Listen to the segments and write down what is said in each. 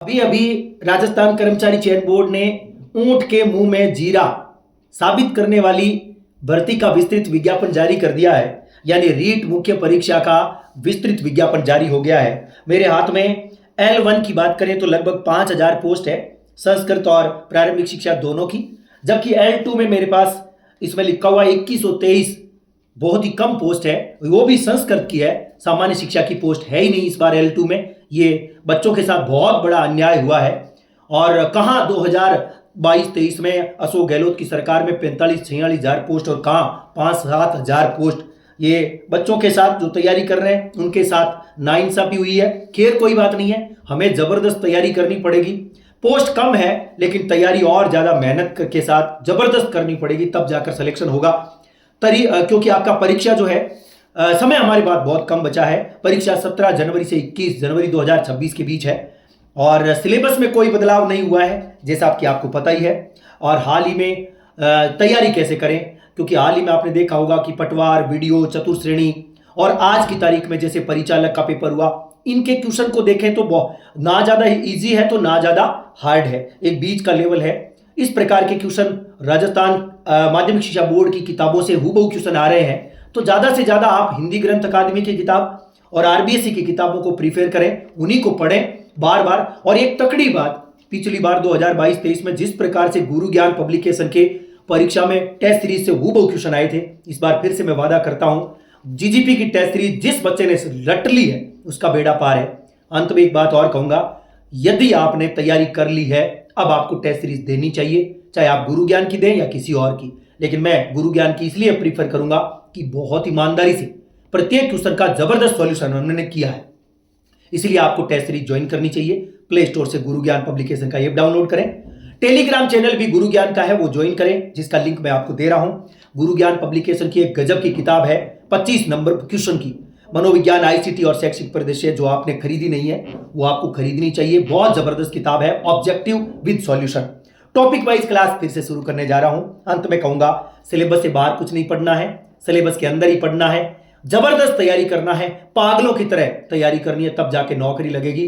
अभी अभी राजस्थान कर्मचारी चयन बोर्ड ने ऊंट के मुंह में जीरा साबित करने वाली भर्ती का विस्तृत विज्ञापन जारी कर दिया है। यानी रीट मुख्य परीक्षा का विस्तृत विज्ञापन जारी हो गया है। मेरे हाथ में L1 की बात करें तो लगभग 5,000 पोस्ट है, संस्कृत और प्रारंभिक शिक्षा दोनों की। जबकि L2 में मेरे पास इसमें लिखा हुआ 2123 बहुत ही कम पोस्ट है, वो भी संस्कृत की है। सामान्य शिक्षा की पोस्ट है ही नहीं इस बार L2 में। ये बच्चों के साथ बहुत बड़ा अन्याय हुआ है। और कहाँ 2022-23 में अशोक गहलोत की सरकार में 45-46 हजार पोस्ट और कहाँ 5-7 हजार पोस्ट ये बच्चों के साथ जो तैयारी कर रहे हैं उनके साथ नाइंसाफी हुई है। खैर कोई बात नहीं है, हमें जबरदस्त तैयारी करनी पड़ेगी। पोस्ट कम है लेकिन तैयारी और ज्यादा मेहनत के साथ जबरदस्त करनी पड़ेगी, तब जाकर सिलेक्शन होगा। क्योंकि आपका परीक्षा जो है समय हमारे पास बहुत कम बचा है। परीक्षा 17 जनवरी से 21 जनवरी 2026 के बीच है और सिलेबस में कोई बदलाव नहीं हुआ है जैसा कि आपको पता ही है। और हाल ही में तैयारी कैसे करें, क्योंकि हाल ही में आपने देखा होगा कि पटवार, वीडियो, चतुर्श्रेणी और आज की तारीख में जैसे परिचालक का पेपर हुआ, इनके क्वेश्चन को देखें तो ना ज़्यादा इजी है तो ना ज़्यादा हार्ड है, एक बीच का लेवल है। इस प्रकार के क्वेश्चन राजस्थान माध्यमिक शिक्षा बोर्ड की किताबों से हूबहू क्वेश्चन आ रहे हैं। तो ज़्यादा से ज़्यादा आप हिंदी ग्रंथ अकादमी की किताब और आरबीएसई की किताबों को प्रीफर करें, उन्हीं को पढ़ें बार बार। और एक तकड़ी बात, पिछली बार 2022-23 में जिस प्रकार से गुरु ज्ञान पब्लिकेशन के परीक्षा में टेस्ट सीरीज से हूबहू क्वेश्चन आए थे, इस बार फिर से मैं वादा करता हूं जीजीपी की टेस्ट सीरीज जिस बच्चे ने रट ली है उसका बेड़ा पार है। अंत में एक बात और कहूंगा, यदि आपने तैयारी कर ली है अब आपको टेस्ट सीरीज देनी चाहिए, चाहे आप गुरु ज्ञान की दें या किसी और की। लेकिन मैं गुरु ज्ञान की इसलिए प्रीफर करूंगा कि बहुत ईमानदारी से प्रत्येक क्वेश्चन का जबरदस्त सॉल्यूशन उन्होंने किया है, इसलिए आपको टेस्ट सीरीज ज्वाइन करनी चाहिए। प्ले स्टोर से गुरु ज्ञान पब्लिकेशन का ऐप डाउनलोड करें, टेलीग्राम चैनल भी गुरु ज्ञान का है वो ज्वाइन करें, जिसका लिंक मैं आपको दे रहा हूं। गुरु ज्ञान पब्लिकेशन की एक गजब की किताब है 25 नंबर क्वेश्चन की, मनोविज्ञान, आईसीटी और शैक्षिक परिदृश्य, जो आपने खरीदी नहीं है वो आपको खरीदनी चाहिए। बहुत जबरदस्त किताब है, objective with solution. Topic wise class फिर से शुरू करने जा रहा हूं। अंत में कहूंगा, सिलेबस से बाहर कुछ नहीं पढ़ना है, सिलेबस के अंदर ही पढ़ना है। जबरदस्त तैयारी करना है, पागलों की तरह तैयारी करनी है, तब जाके नौकरी लगेगी।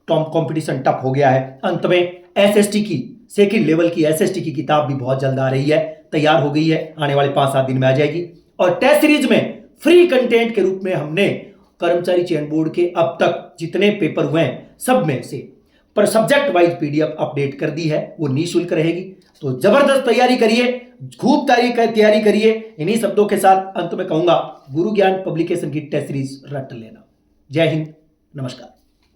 कंपटीशन टफ हो गया है। अंत में एसएसटी की सेकंड लेवल की एसएसटी की किताब भी बहुत जल्द आ रही है, तैयार हो गई है, आने वाले 5-7 दिन में आ जाएगी। और टेस्ट सीरीज में फ्री कंटेंट के रूप में हमने कर्मचारी चयन बोर्ड के अब तक जितने पेपर हुए हैं सब में से पर सब्जेक्ट वाइज पीडीएफ अपडेट कर दी है, वो निःशुल्क रहेगी। तो जबरदस्त तैयारी करिए, खूब तैयारी करिए। इन्हीं शब्दों के साथ अंत में कहूंगा, गुरु ज्ञान पब्लिकेशन की टेस्ट सीरीज रट लेना। जय हिंद, नमस्कार।